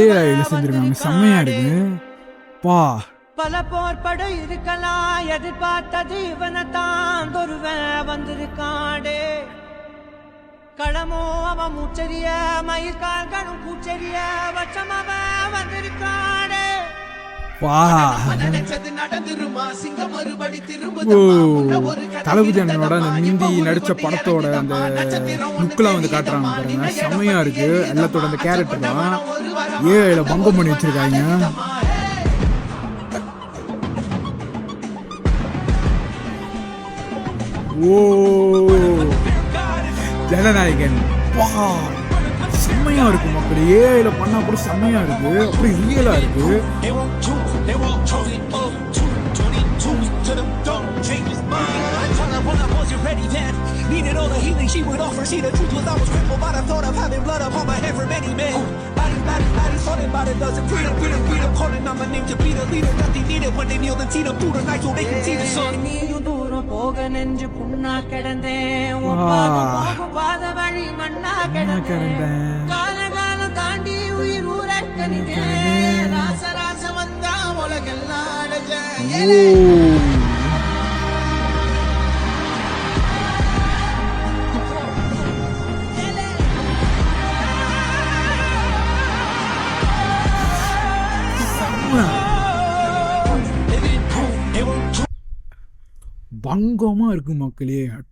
ஏஐல செஞ்சிருக்காங்க, செம்மையா இருக்கு பா. பல போர்படை இருக்கலாம், எதிர்பார்த்தது இவனைத்தான் ஒருவன் வந்திருக்காடே. களமோ அவன் மூச்சரிய, மயிர்கால்களும் பூச்சரிய, வச்சம் அவன் வந்திருக்காடே. தளபதி அண்ணனோட அந்த ஹிந்தி நடிச்ச படத்தோட அந்த லுக்கெல்லாம் வந்து காட்டுறாங்க பாருங்க, செம்மையா இருக்கு. எல்லாத்தோட அந்த கேரக்டர் தான் ஏஐல பங்கம் பண்ணி வச்சிருக்காங்க. ஓ ஜனநாயகன் செம்மையா இருக்கு மக்கள். ஏஐல பண்ணா கூட செம்மையா இருக்கு, அப்படி ரியலா இருக்கு. Needed all the healing she would offer. See the truth was I was crippled by the thought of having blood upon my head for many men. Body, sorted by the dozen. Freedom, calling on my name to be the leader that they needed when they kneel and see them through the night so they can see the sun. நீயும் தூரம் போக நெஞ்சு புண்ணா கிடந்தேன், பாத வழி மண்ணா கிடந்தேன், காலம் தாண்டி உயிர் ஊரக்கணிதேன், ராச வந்தா உலகெல்லாம் பங்கமா இருக்கு மக்களே.